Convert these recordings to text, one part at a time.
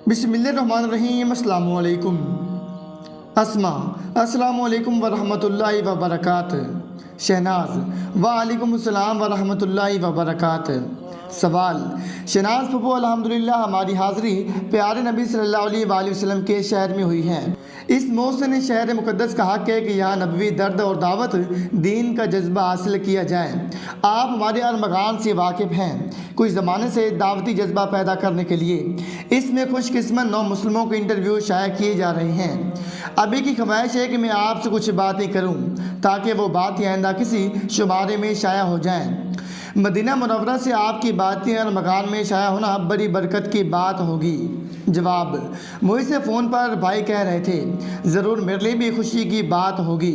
बिस्मिल्लाहिर्रहमानिर्रहीम। अस्सलामु अलैकुम। अस्मा, अस्सलामु अलैकुम वरहमतुल्लाहि वबरकातुहू। शहनाज, वालेकुम अस्सलाम वरहमतुल्लाहि वबरकातुहू। सवाल: शहनाज फूफो, अल्हम्दुलिल्लाह हमारी हाज़िरी प्यारे नबी सल्लल्लाहु अलैहि वसल्लम के शहर में हुई है। इस मोहसिन शहर मुक़द्दस का हक़ है कि यहाँ नबवी दर्द और दावत दीन का जज्बा हासिल किया जाए। आप हमारे अरमगान से वाकिफ़ हैं। कुछ ज़माने से दावती जज्बा पैदा करने के लिए इसमें खुशकिस्मत नौ मुस्लिमों के इंटरव्यू शाया किए जा रहे हैं। अभी की ख्वाहिश है कि मैं आपसे कुछ बातें करूं ताकि वो बातें आइंदा किसी शुमारे में शाया हो जाएं। मदीना मुनव्वरा से आपकी बातें और मकान में शाया होना बड़ी बरकत की बात होगी। जवाब: मुझसे फ़ोन पर भाई कह रहे थे, ज़रूर मेरे लिए भी खुशी की बात होगी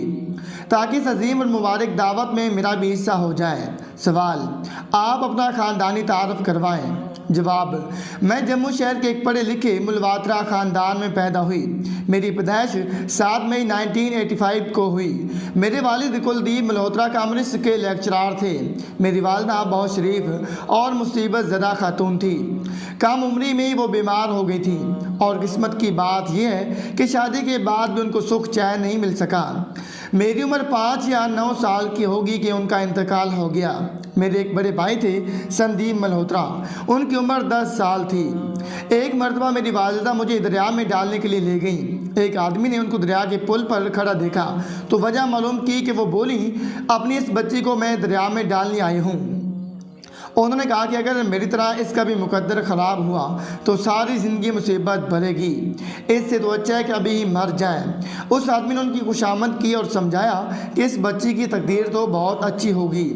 ताकि इस अजीम और मुबारक दावत में मेरा भी हिस्सा हो जाए। सवाल: आप अपना ख़ानदानी तारफ़ करवाएं। जवाब: मैं जम्मू शहर के एक पढ़े लिखे मुलवातरा ख़ानदान में पैदा हुई। मेरी पैदाइश 7 मई 1985 को हुई। मेरे वालिद कुलदीप मल्होत्रा कामर्स के लेक्चरार थे। मेरी वालदा बहुत शरीफ और मुसीबत ज़दा खातून थी। कम उम्री में वो बीमार हो गई थी और किस्मत की बात यह है कि शादी के बाद भी उनको सुख चैन नहीं मिल सका। मेरी उम्र 5 या 9 साल की होगी कि उनका इंतकाल हो गया। मेरे एक बड़े भाई थे संदीप मल्होत्रा, उनकी उम्र 10 साल थी। एक मरतबा मेरी वालिदा मुझे दरिया में डालने के लिए ले गई। एक आदमी ने उनको दरिया के पुल पर खड़ा देखा तो वजह मालूम की कि वो बोली, अपनी इस बच्ची को मैं दरिया में डालने आई हूँ। उन्होंने कहा कि अगर मेरी तरह इसका भी मुकद्दर ख़राब हुआ तो सारी ज़िंदगी मुसीबत भरेगी, इससे तो अच्छा है कि अभी ही मर जाए। उस आदमी ने उनकी खुशामद की और समझाया कि इस बच्ची की तकदीर तो बहुत अच्छी होगी,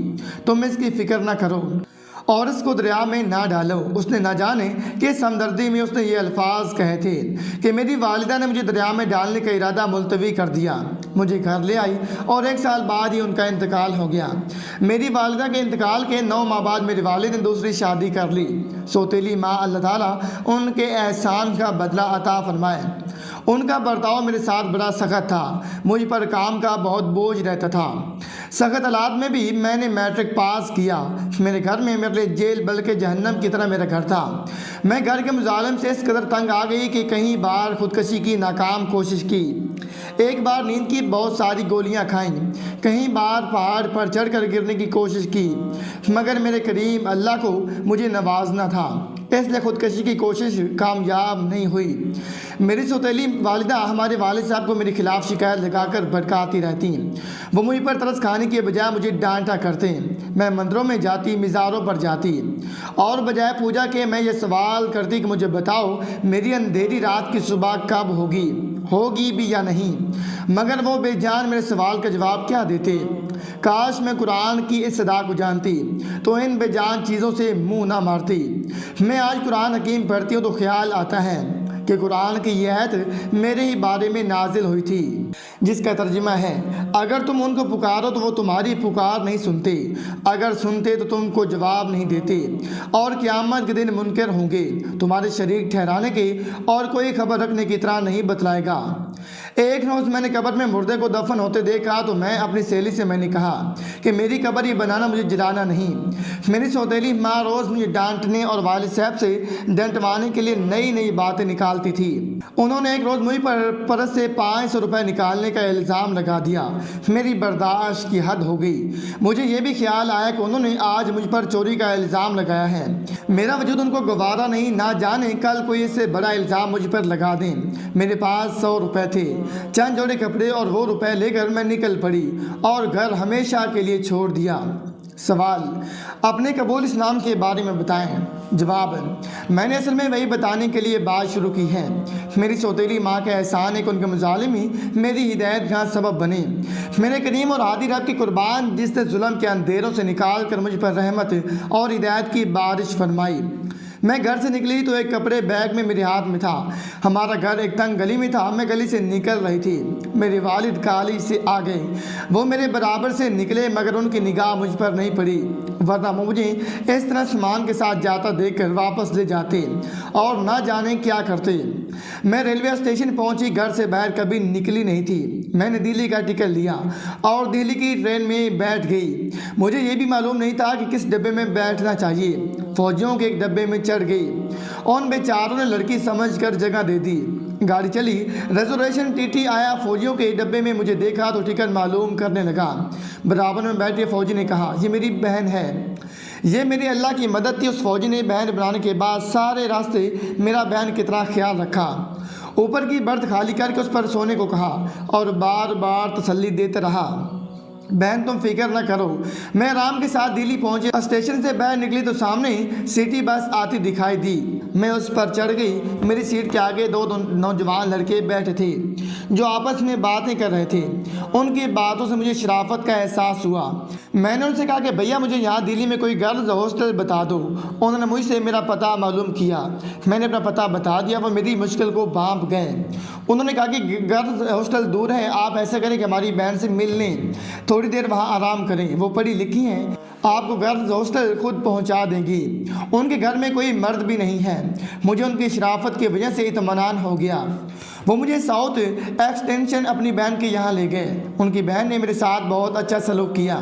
तुम इसकी फ़िक्र ना करो और इसको दरिया में ना डालो। उसने ना जाने कि हमदर्दी में उसने ये अल्फाज कहे थे कि मेरी वालिदा ने मुझे दरिया में डालने का इरादा मुलतवी कर दिया। मुझे घर ले आई और 1 साल बाद ही उनका इंतकाल हो गया। मेरी वालिदा के इंतकाल के 9 माह बाद मेरे वालिद ने दूसरी शादी कर ली। सौतेली माँ अल्लाह ताला उनके एहसान का बदला अता फरमाए। उनका बर्ताव मेरे साथ बड़ा सख्त था। मुझ पर काम का बहुत बोझ रहता था। सख्त हालात में भी मैंने मैट्रिक पास किया। मेरे घर में मेरे लिए जेल बल्कि जहन्नम की तरह मेरा घर था। मैं घर के मुजालिम से इस कदर तंग आ गई कि कई बार खुदकशी की नाकाम कोशिश की। एक बार नींद की बहुत सारी गोलियां खाईं। कई बार पहाड़ पर चढ़कर गिरने की कोशिश की, मगर मेरे करीम अल्लाह को मुझे नवाजना था, इसलिए खुदकशी की कोशिश कामयाब नहीं हुई। मेरी सौतेली वालिदा हमारे वालिद साहब को मेरे खिलाफ शिकायत लगाकर भड़काती रहती। वो मुझ पर तरस खाने के बजाय मुझे डांटा करते। मैं मंदिरों में जाती, मिज़ारों पर जाती और बजाय पूजा के मैं ये सवाल करती कि मुझे बताओ मेरी अंधेरी रात की सुबह कब होगी भी या नहीं। मगर वो बेजान मेरे सवाल का जवाब क्या देते। काश मैं कुरान की इस सदा को जानती तो इन बेजान चीज़ों से मुंह ना मारती। मैं आज कुरान हकीम पढ़ती हूँ तो ख्याल आता है कि कुरान की यह आयत मेरे ही बारे में नाजिल हुई थी, जिसका तर्जुमा है, अगर तुम उनको पुकारो तो वो तुम्हारी पुकार नहीं सुनते, अगर सुनते तो तुमको जवाब नहीं देते, और क़यामत के दिन मुनकर होंगे, तुम्हारे शरीक ठहराने के और कोई खबर रखने की तरह नहीं बतलाएगा। एक रोज़ मैंने कब्र में मुर्दे को दफन होते देखा तो मैं अपनी सहेली से मैंने कहा कि मेरी कब्र ही बनाना, मुझे जलाना नहीं। मेरी सौतेली माँ रोज़ मुझे डांटने और वालिद साहब से डंटवाने के लिए नई नई बातें निकालती थी। उन्होंने एक रोज़ मुझ पर परस से 500 रुपये निकालने का इल्ज़ाम लगा दिया। मेरी बर्दाश्त की हद हो गई। मुझे ये भी ख्याल आया कि उन्होंने आज मुझ पर चोरी का इल्ज़ाम लगाया है। मेरा वजूद उनको गवारा नहीं, ना जाने कल कोई इससे बड़ा इल्ज़ाम मुझ पर लगा दें। मेरे पास 100 रुपये थे, चंद जोड़े कपड़े और वो रुपए लेकर मैं निकल पड़ी और घर हमेशा के लिए छोड़ दिया। सवाल: अपने कबूल इस्लाम के बारे में बताएं। जवाब: मैंने असल में वही बताने के लिए बात शुरू की है। मेरी सौतेली माँ का एहसान है कि उनके मुजालिम ही मेरी हिदायत का सबब बने। मेरे करीम और आदि रब की कुर्बान, जिसने जुल्म के अंधेरों से निकाल कर मुझ पर रहमत और हिदायत की बारिश फरमाई। मैं घर से निकली तो एक कपड़े बैग में मेरे हाथ में था। हमारा घर एक तंग गली में था। मैं गली से निकल रही थी। मेरे वालिद काली से आ गए। वो मेरे बराबर से निकले मगर उनकी निगाह मुझ पर नहीं पड़ी, वरना मुझे इस तरह सामान के साथ जाता देखकर वापस ले जाते और ना जाने क्या करते। मैं रेलवे स्टेशन पहुंची, घर से बाहर कभी निकली नहीं थी। मैंने दिल्ली का टिकट लिया और दिल्ली की ट्रेन में बैठ गई। मुझे ये भी मालूम नहीं था कि किस डब्बे में बैठना चाहिए। फौजियों के एक डब्बे में चढ़ गई। उन बेचारों ने लड़की समझ कर जगह दे दी। गाड़ी चली, रिजर्वेशन टीटी आया, फौजियों के डब्बे में मुझे देखा तो टिकट मालूम करने लगा। बराबर में बैठे फौजी ने कहा, ये मेरी बहन है। ये मेरी अल्लाह की मदद थी। उस फौजी ने बहन बनाने के बाद सारे रास्ते मेरा बहन कितना ख्याल रखा। ऊपर की बर्थ खाली करके उस पर सोने को कहा और बार बार तसल्ली देते रहा, बहन तुम फिक्र न करो। मैं आराम के साथ दिल्ली पहुंचे। स्टेशन से बाहर निकली तो सामने सिटी बस आती दिखाई दी। मैं उस पर चढ़ गई। मेरी सीट के आगे दो नौजवान लड़के बैठे थे जो आपस में बातें कर रहे थे। उनकी बातों से मुझे शराफत का एहसास हुआ। मैंने उनसे कहा कि भैया मुझे यहाँ दिल्ली में कोई गर्ल्स हॉस्टल बता दो। उन्होंने मुझसे मेरा पता मालूम किया। मैंने अपना पता बता दिया। वो मेरी मुश्किल को भांप गए। उन्होंने कहा कि गर्ल्स हॉस्टल दूर है, आप ऐसा करें कि हमारी बहन से मिल लें, थोड़ी देर वहाँ आराम करें। वो पढ़ी लिखी हैं, आपको गर्ल्स हॉस्टल खुद पहुँचा देंगी। उनके घर में कोई मर्द भी नहीं है। मुझे उनकी शराफत की वजह से इत्मीनान हो गया। वो मुझे साउथ एक्सटेंशन अपनी बहन के यहाँ ले गए। उनकी बहन ने मेरे साथ बहुत अच्छा सलूक किया,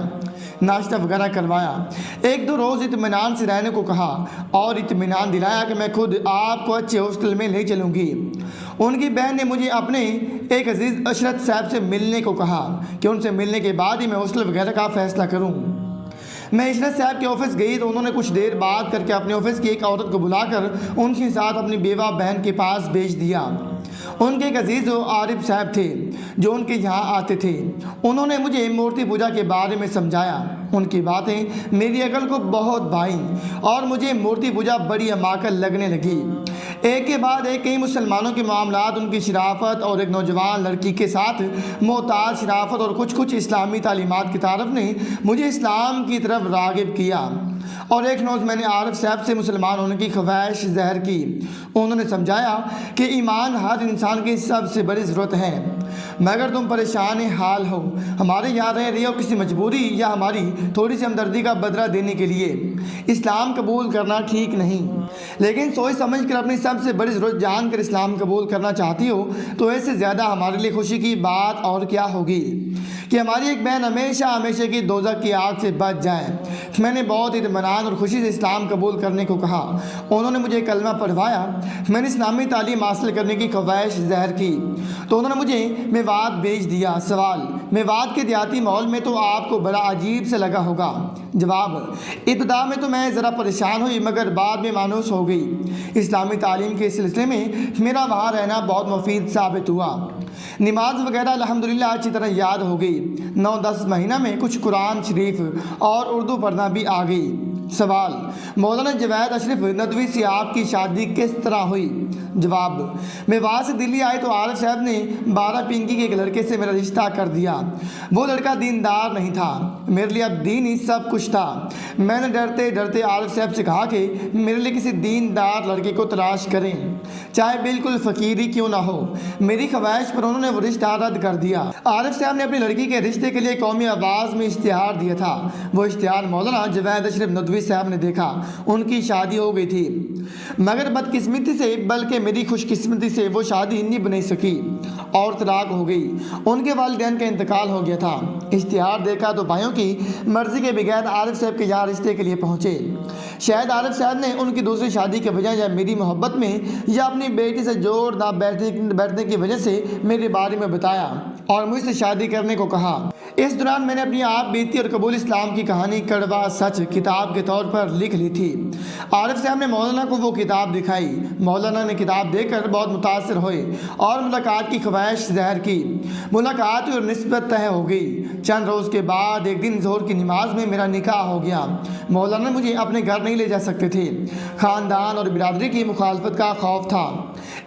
नाश्ता वगैरह करवाया, एक दो रोज़ इत्मीनान से रहने को कहा और इत्मीनान दिलाया कि मैं खुद आपको अच्छे हॉस्टल में ले चलूँगी। उनकी बहन ने मुझे अपने एक अजीज़ अशरत साहब से मिलने को कहा कि उनसे मिलने के बाद ही मैं हॉस्टल वगैरह का फ़ैसला करूँ। मैं इशरत साहब के ऑफिस गई तो उन्होंने कुछ देर बात करके अपने ऑफिस की एक औरत को बुलाकर उनके साथ अपनी बेवा बहन के पास भेज दिया। उनके एक अजीज़ आरिफ साहब थे जो उनके यहाँ आते थे। उन्होंने मुझे मूर्ति पूजा के बारे में समझाया। उनकी बातें मेरी अकल को बहुत भाईं और मुझे मूर्ति पूजा बड़ी अमाकल लगने लगी। एक के बाद एक कई मुसलमानों के मामलात, उनकी शराफत और एक नौजवान लड़की के साथ मोहताज शराफत और कुछ इस्लामी तालीमात की तरफ ने मुझे इस्लाम की तरफ राग़िब किया। और एक रोज़ मैंने आरिफ साहब से मुसलमान होने की ख्वाहिश ज़ाहिर की। उन्होंने समझाया कि ईमान हर इंसान की सबसे बड़ी ज़रूरत है, मगर तुम परेशान हाल हो, हमारे यहाँ रह रही हो किसी मजबूरी या हमारी थोड़ी सी हमदर्दी का बदला देने के लिए। इस्लाम कबूल करना ठीक नहीं, लेकिन सोच समझ कर अपनी सबसे बड़ी ज़रूरत जान कर इस्लाम कबूल करना चाहती हो तो इससे ज़्यादा हमारे लिए खुशी की बात और क्या होगी कि हमारी एक बहन हमेशा हमेशा की दोज़ख की आग से बच जाए। मैंने बहुत इत्मीनान और खुशी से इस्लाम कबूल करने को कहा। उन्होंने मुझे कलमा पढ़वाया। मैंने इस्लामी तालीम हासिल करने की ख्वाहिश ज़ाहिर की तो उन्होंने मुझे मेवात भेज दिया। सवाल, मेवात के देहाती माहौल में तो आपको बड़ा अजीब से लगा होगा। जवाब, इब्तिदा में तो मैं ज़रा परेशान हुई मगर बाद में मानूस हो गई। इस्लामी तालीम के सिलसिले में मेरा वहाँ रहना बहुत मुफीद साबित हुआ। नमाज वगैरह अल्हम्दुलिल्लाह अच्छी तरह याद हो गई। 9-10 महीना में कुछ कुरान शरीफ और उर्दू पढ़ना भी आ गई। सवाल, मौलाना जवेद अशरफ नदवी से आपकी शादी किस तरह हुई? जवाब, मैं वहाँ से दिल्ली आए तो आरिफ साहब ने 12 पिंकी के एक लड़के से मेरा रिश्ता कर दिया। वो लड़का दीनदार नहीं था, मेरे लिए अब दीन ही सब कुछ था। मैंने डरते डरते आरिफ साहब से कहा कि मेरे लिए किसी दीनदार लड़के को तलाश करें, चाहे बिल्कुल फ़कीर ही क्यों ना हो। मेरी ख्वाहिश पर उन्होंने वो रिश्ता रद्द कर दिया। आरिफ साहब ने अपनी लड़की के रिश्ते के लिए कौमी आवाज़ में इश्तिहार दिया था। वो इश्तिहार मौलाना जवेद अशरफ नदवी साहब ने देखा। उनकी शादी हो गई थी, मगर बदकिस्मती से बल्कि मेरी खुशकिस्मती से वो शादी नहीं बन सकी और तलाक हो गई। उनके वालिदैन का इंतकाल हो गया था। इश्तिहार देखा तो भाइयों की मर्ज़ी के बगैर आरिफ साहब के यहाँ रिश्ते के लिए पहुँचे। शायद आरिफ साहब ने उनकी दूसरी शादी के बजाय या मेरी मोहब्बत में या अपनी बेटी से जोड़ ना बैठने की वजह से मेरे बारे में बताया और मुझसे शादी करने को कहा। इस दौरान मैंने अपनी आप बीती और कबूल इस्लाम की कहानी कड़वा सच किताब के तौर पर लिख ली थी। आरिफ साहब ने मौलाना को वो किताब दिखाई। मौलाना ने किताब देखकर बहुत मुतासर हुए और मुलाकात की ख्वाहिश ज़ाहिर की। मुलाकात और निस्बत तय हो गई। चंद रोज़ के बाद एक दिन ज़ोहर की नमाज में मेरा निकाह हो गया। मौलाना मुझे अपने घर नहीं ले जा सकते थे, ख़ानदान और बिरादरी की मुखालफत का खौफ था,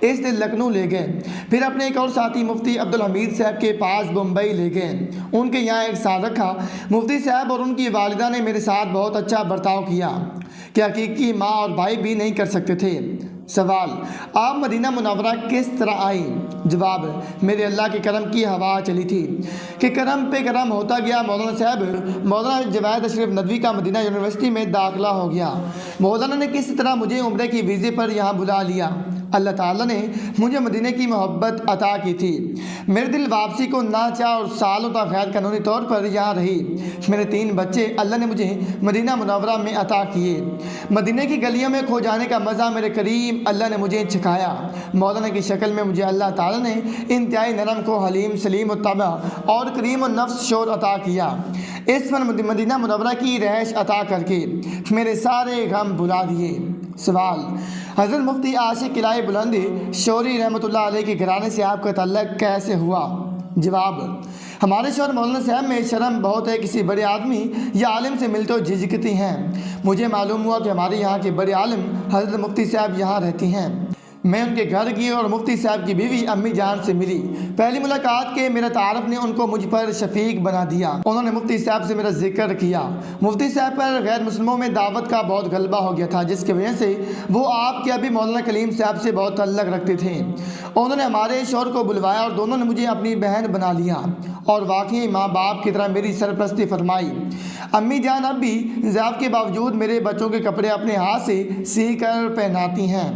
इसलिए लखनऊ ले गए। फिर अपने एक और साथी मुफ्ती अब्दुल हमीद साहब के पास बम्बई ले गए। उनके यहाँ एक साल रखा। मुफ्ती साहब और उनकी वालिदा ने मेरे साथ बहुत अच्छा बर्ताव किया कि हकीकी माँ और भाई भी नहीं कर सकते थे। सवाल, आप मदीना मुनव्वरा किस तरह आई? जवाब, मेरे अल्लाह के करम की हवा चली थी कि करम पे करम होता गया। मौलाना जवेद अशरफ नदवी का मदीना यूनिवर्सिटी में दाखिला हो गया। मौलाना ने किस तरह मुझे उम्रे की वीज़े पर यहाँ बुला लिया। اللہ ताला ने मुझे मदीने की मोहब्बत अता की थी। मेरे दिल वापसी को ना चाहा और सालों तक गैर कानूनी तौर पर यहाँ रही। मेरे 3 बच्चे अल्लाह ने मुझे मदीना मुनव्वरा में अता किए। मदीने की गलियों में खो जाने का मज़ा मेरे करीम अल्लाह ने मुझे चखाया। मौलाना की शक्ल में मुझे अल्लाह ताला ने इंतहाई नरम को हलीम सलीम तबा और करीम और नफ्स शोर अता किया। इस पर मदीना मुनव्वरा की रहश अता करके मेरे सारे गम भुला दिए। सवाल, हज़रत मुफ्ती आशिक किलाए बुलंदी शौरी रहमतुल्लाह अलैह के घराने से आपका तल्लुक़ कैसे हुआ? जवाब, हमारे शौहर मौलाना साहब में शर्म बहुत है, किसी बड़े आदमी या आलिम से मिलते हो झिझकती हैं। मुझे मालूम हुआ कि हमारे यहाँ के बड़े आलिम हज़रत मुफ्ती साहब यहाँ रहती हैं। मैं उनके घर गई और मुफ्ती साहब की बीवी अम्मी जान से मिली। पहली मुलाकात के मेरा तारफ़ ने उनको मुझ पर शफीक बना दिया। उन्होंने मुफ्ती साहब से मेरा जिक्र किया। मुफ्ती साहब पर गैर मुस्लिमों में दावत का बहुत गलबा हो गया था, जिसकी वजह से वो आपके अभी मौलाना कलीम साहब से बहुत तल्लुक़ रखते थे। उन्होंने हमारे शौहर को बुलवाया और दोनों ने मुझे अपनी बहन बना लिया और वाकई माँ बाप की तरह मेरी सरपरस्ती फरमाई। अम्मी जान अब भी ज़ियाफ़त के बावजूद मेरे बच्चों के कपड़े अपने हाथ से सी कर पहनाती हैं।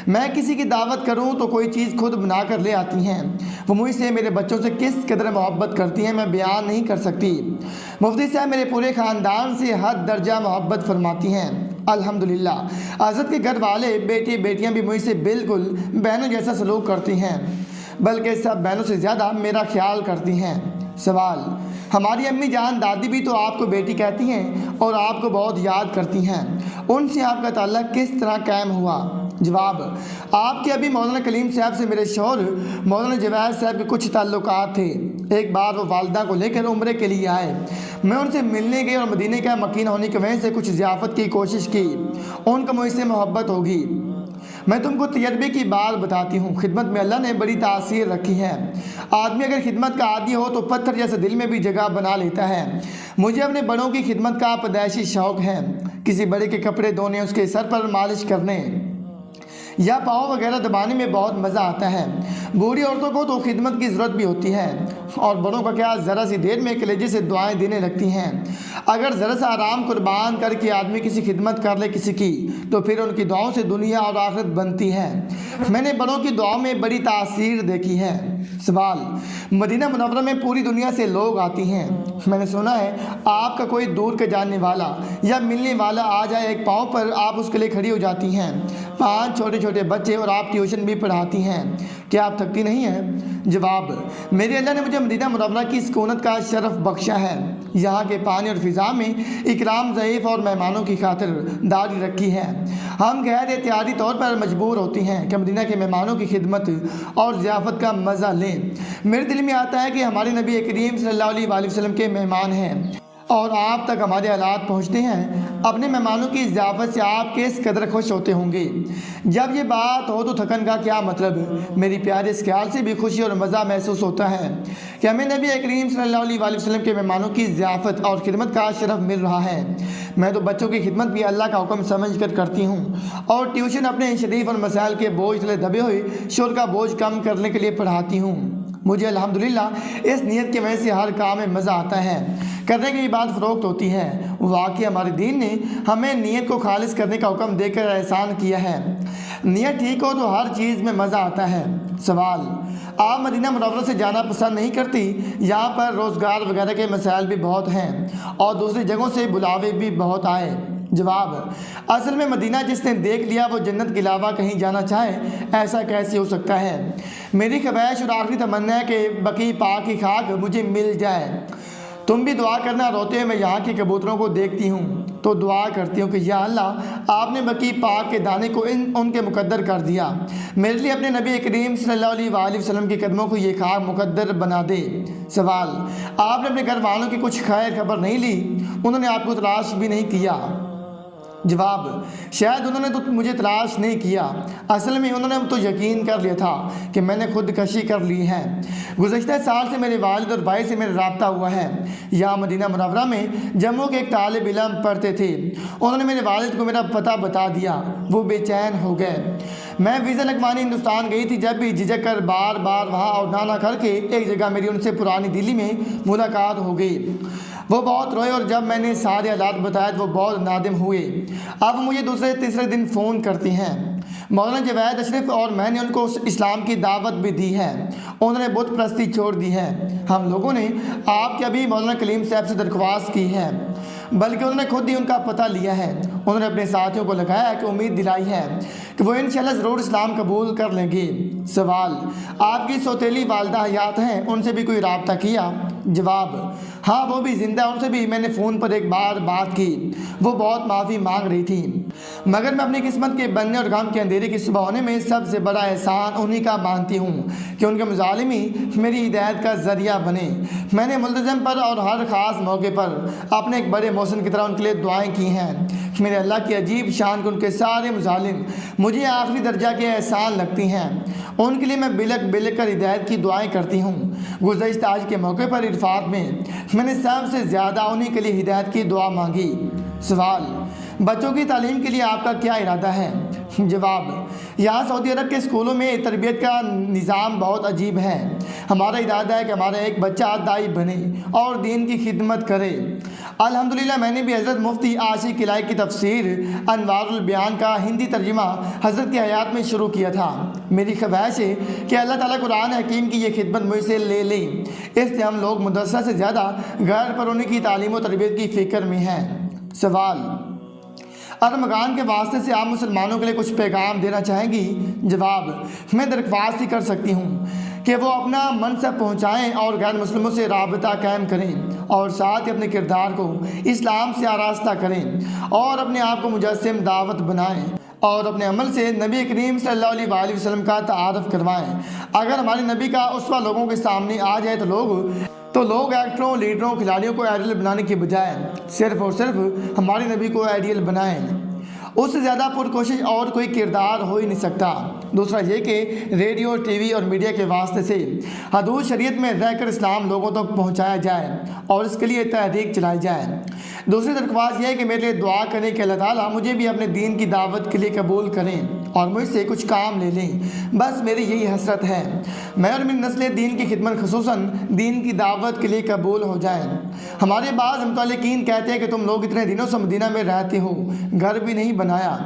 मैं किसी की दावत करूं तो कोई चीज़ खुद बना कर ले आती हैं। वो मुझसे मेरे बच्चों से किस कदर मोहब्बत करती हैं मैं बयान नहीं कर सकती। मुफ्ती साहब मेरे पूरे ख़ानदान से हद दर्जा मोहब्बत फरमाती हैं। अल्हम्दुलिल्लाह हज़रत के घर वाले बेटे बेटियां भी मुझसे बिल्कुल बहनों जैसा सलूक करती हैं, बल्कि सब बहनों से ज़्यादा मेरा ख्याल करती हैं। सवाल, हमारी अम्मी जान दादी भी तो आपको बेटी कहती हैं और आपको बहुत याद करती हैं। उनसे आपका ताल्लुक़ किस तरह कायम हुआ? जवाब, आपके अभी मौलाना कलीम साहब से मेरे शौहर मौलाना जवाद साहब के कुछ ताल्लुकात थे। एक बार वो वालदा को लेकर उम्रे के लिए आए। मैं उनसे मिलने गई और मदीने का मकीन होने की वजह से कुछ ज़ियाफ़त की कोशिश की। उनको मुझसे मोहब्बत होगी। मैं तुमको तजर्बे की बात बताती हूँ। खिदमत में अल्लाह ने बड़ी तासीर रखी है। आदमी अगर खिदमत का आदी हो तो पत्थर जैसे दिल में भी जगह बना लेता है। मुझे अपने बड़ों की खिदमत का पैदाइशी शौक़ है। किसी बड़े के कपड़े धोने, उसके सर पर मालिश करने या पाँव वगैरह दबाने में बहुत मज़ा आता है। बूढ़ी औरतों को तो खिदमत की ज़रूरत भी होती है और बड़ों का क्या, ज़रा सी देर में कलेजे से दुआएं देने लगती हैं। अगर ज़रा सा आराम कुर्बान करके आदमी किसी खिदमत कर ले किसी की, तो फिर उनकी दुआओं से दुनिया और आखिरत बनती है। मैंने बड़ों की दुआओं में बड़ी तासीर देखी है। सवाल, मदीना मुनव्वरा में पूरी दुनिया से लोग आती हैं। मैंने सुना है आपका कोई दूर के जानने वाला या मिलने वाला आ जाए, एक पाँव पर आप उसके लिए खड़ी हो जाती हैं। 5 छोटे छोटे बच्चे और आप ट्यूशन भी पढ़ाती हैं, क्या आप थकती नहीं हैं? जवाब, मेरे अल्लाह ने मुझे मदीना मुनव्वरा की सुकूनत का शरफ बख्शा है। यहाँ के पानी और फ़िज़ा में इकराम ज़ईफ़ और मेहमानों की खातिर दारी रखी है। हम गैर एहतियाती तौर पर मजबूर होती हैं कि मदीना के मेहमानों की खिदमत और ज़ियाफ़त का मज़ा लें। मेरे दिल में आता है कि हमारे नबी करीम सल्लल्लाहु अलैहि वसल्लम के मेहमान हैं और आप तक हमारे हालात पहुँचते हैं। अपने मेहमानों की ज़ियाफ़त से आप किस कदर खुश होते होंगे। जब ये बात हो तो थकन का क्या मतलब। मेरी प्यारे, इस ख्याल से भी खुशी और मज़ा महसूस होता है कि हमें नबी करीम सल्लल्लाहु अलैहि वसल्लम के मेहमानों की ज़ियाफ़त और खिदमत का शरफ मिल रहा है। मैं तो बच्चों की खिदमत भी अल्लाह का हुक्म समझ कर करती हूँ और ट्यूशन अपने शरीफ और मसाइल के बोझ तले दबे हुए शोर का बोझ कम करने के लिए पढ़ाती हूँ। मुझे अल्हम्दुलिल्लाह इस नीयत की वजह से हर काम में मज़ा आता है, करने की बात फ़रोख्त होती है। वाकई हमारे दीन ने हमें नीयत को खालिस करने का हुक्म देकर एहसान किया है। नीयत ठीक हो तो हर चीज़ में मज़ा आता है। सवाल, आप मदीना मुनव्वरा से जाना पसंद नहीं करती? यहाँ पर रोज़गार वगैरह के मसाइल भी बहुत हैं और दूसरी जगहों से बुलावे भी बहुत आए। जवाब, असल में मदीना जिसने देख लिया वो जन्नत के अलावा कहीं जाना चाहे, ऐसा कैसे हो सकता है। मेरी ख्वाहिश और आखिरी तमन्ना है कि बकी पाक की खाक मुझे मिल जाए। तुम भी दुआ करना। रोते हुए मैं यहाँ के कबूतरों को देखती हूँ तो दुआ करती हूँ कि या अल्लाह, आपने बकी पाक के दाने को उनके मुकद्दर कर दिया। मेरे लिए अपने नबी करीम सल्लल्लाहु अलैहि वसल्लम के कदमों को ये खाक मुकद्दर बना दे। सवाल, आपने अपने घर वालों की कुछ खैर खबर नहीं ली? उन्होंने आपको तलाश भी नहीं किया? जवाब, शायद उन्होंने तो मुझे तलाश नहीं किया, असल में उन्होंने तो यकीन कर लिया था कि मैंने खुदकशी कर ली है। गुज़श्ता साल से मेरे वालिद और भाई से मेरा रब्ता हुआ है। यहाँ मदीना मुनव्वरा में जम्मू के एक तालिब इल्म पढ़ते थे। उन्होंने मेरे वालिद को मेरा पता बता दिया। वो बेचैन हो गए। मैं वीज़ा लगवाने हिंदुस्तान गई थी, जब भी झिझक कर बार बार वहाँ और ना करके एक जगह मेरी उनसे पुरानी दिल्ली में मुलाकात हो गई। وہ بہت روئے اور جب میں نے سارے حالات بتایا تو وہ بہت نادم ہوئے۔ اب مجھے دوسرے تیسرے دن فون کرتی ہیں۔ مولانا جوید اشرف اور میں نے ان کو اسلام کی دعوت بھی دی ہے، انہوں نے بت پرستی چھوڑ دی ہے۔ ہم لوگوں نے آپ کے ابھی مولانا کلیم صاحب سے درخواست کی ہے، بلکہ انہوں نے خود ہی ان کا پتہ لیا ہے۔ انہوں نے اپنے ساتھیوں کو لگایا ہے کہ امید دلائی ہے کہ وہ انشاءاللہ ضرور اسلام قبول کر لیں گے۔ سوال: آپ کی سوتیلی والدہ حیات ہیں، ان سے بھی کوئی رابطہ کیا؟ جواب: ہاں وہ بھی زندہ، ان سے بھی میں نے فون پر ایک بار بات کی، وہ بہت معافی مانگ رہی تھی، مگر میں اپنی قسمت کے بننے اور غم کے اندھیرے کی صبح ہونے میں سب سے بڑا احسان انہی کا مانتی ہوں کہ ان کے مظالمی میری ہدایت کا ذریعہ بنے۔ میں نے ملتزم پر اور ہر خاص موقع پر اپنے ایک بڑے محسن کی طرح ان کے لیے دعائیں کی ہیں۔ میرے اللہ کی عجیب شان کہ ان کے سارے مظالم مجھے آخری درجہ کے احسان لگتی ہیں، ان کے لیے میں بلک بلک کر ہدایت کی دعائیں کرتی ہوں۔ گزشتہ آج کے موقع پر عرفات میں نے سب سے زیادہ انہی کے لیے ہدایت کی دعا مانگی۔ سوال: بچوں کی تعلیم کے لیے آپ کا کیا ارادہ ہے؟ جواب: یہاں سعودی عرب کے اسکولوں میں تربیت کا نظام بہت عجیب ہے۔ ہمارا ارادہ ہے کہ ہمارا ایک بچہ داعی بنے اور دین کی خدمت کرے۔ الحمدللہ میں نے بھی حضرت مفتی عاشق الہی کی تفسیر انوار البیان کا ہندی ترجمہ حضرت کی حیات میں شروع کیا تھا۔ میری خواہش ہے کہ اللہ تعالیٰ قرآن حکیم کی یہ خدمت مجھ سے لے لیں، اس لیے ہم لوگ مدرسہ سے زیادہ گھر پر انہیں کی تعلیم و تربیت کی فکر میں ہیں۔ سوال: ارمغان کے واسطے سے آپ مسلمانوں کے لیے کچھ پیغام دینا چاہیں گی؟ جواب: میں درخواست ہی کر سکتی ہوں کہ وہ اپنا منصب پہنچائیں اور غیر مسلموں سے رابطہ قائم کریں اور ساتھ ہی اپنے کردار کو اسلام سے آراستہ کریں اور اپنے آپ کو مجسم دعوت بنائیں اور اپنے عمل سے نبی کریم صلی اللہ علیہ وآلہ وسلم کا تعارف کروائیں۔ اگر ہمارے نبی کا اسوہ لوگوں کے سامنے آ جائے تو لوگ ایکٹروں، لیڈروں، کھلاڑیوں کو آئیڈیل بنانے کی بجائے صرف اور صرف ہمارے نبی کو آئیڈیل بنائیں۔ اس سے زیادہ پرکوشش اور کوئی کردار ہو ہی نہیں سکتا۔ دوسرا یہ کہ ریڈیو، ٹی وی اور میڈیا کے واسطے سے حدود شریعت میں رہ کر اسلام لوگوں تک پہنچایا جائے اور اس کے لیے تحریک چلائی جائے۔ دوسری درخواست یہ ہے کہ میرے لیے دعا کریں کہ اللہ تعالیٰ مجھے بھی اپنے دین کی دعوت کے لیے قبول کریں اور مجھ سے کچھ کام لے لیں۔ بس میری یہی حسرت ہے، میں اور میری نسل دین کی خدمت خصوصاً دین کی دعوت کے لیے قبول ہو جائیں۔ ہمارے بعض متعلقین کہتے ہیں کہ تم لوگ اتنے دنوں سے مدینہ میں رہتے ہو، گھر بھی نہیں بنایا۔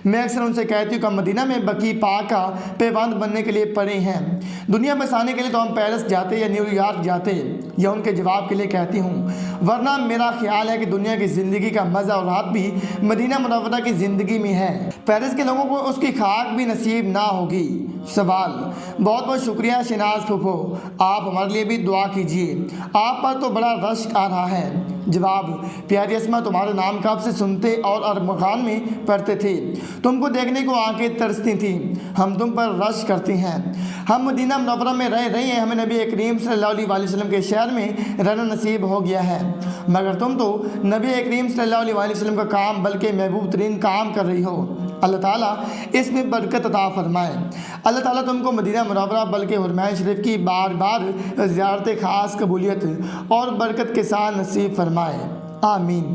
میں اکثر ان سے کہتی ہوں کہ ہم مدینہ میں بقی پاک کا پیوند بننے کے لیے پڑے ہیں، دنیا بسانے کے لیے تو ہم پیرس جاتے یا نیو یارک جاتے، یا ان کے جواب کے لیے کہتی ہوں، ورنہ میرا خیال ہے کہ دنیا کی زندگی کا مزہ اور راحت بھی مدینہ منورہ کی زندگی میں ہے، پیرس کے لوگوں کو اس کی خاک بھی نصیب نہ ہوگی۔ سوال: بہت بہت شکریہ شہناز پھوپھو، آپ ہمارے لیے بھی دعا کیجیے، آپ پر تو بڑا رشک آ رہا ہے۔ جواب: پیاری اسما، تمہارا نام کب سے سنتے اور ارمغان میں پڑھتے تھے، تم کو دیکھنے کو آنکھیں ترستی تھیں، ہم تم پر رشک کرتی ہیں۔ ہم مدینہ منورہ میں رہ رہی ہیں، ہمیں نبی کریم صلی اللہ علیہ وآلہ وسلم کے شہر میں رہنا نصیب ہو گیا ہے، مگر تم تو نبی کریم صلی اللہ علیہ وآلہ وسلم کا کام بلکہ محبوب ترین کام کر رہی ہو۔ اللہ تعالیٰ اس میں برکت عطا فرمائے۔ اللہ تعالیٰ تم کو مدینہ منورہ بلکہ حرمین شریف کی بار بار زیارت خاص قبولیت اور برکت کے ساتھ نصیب فرمائے، آمین۔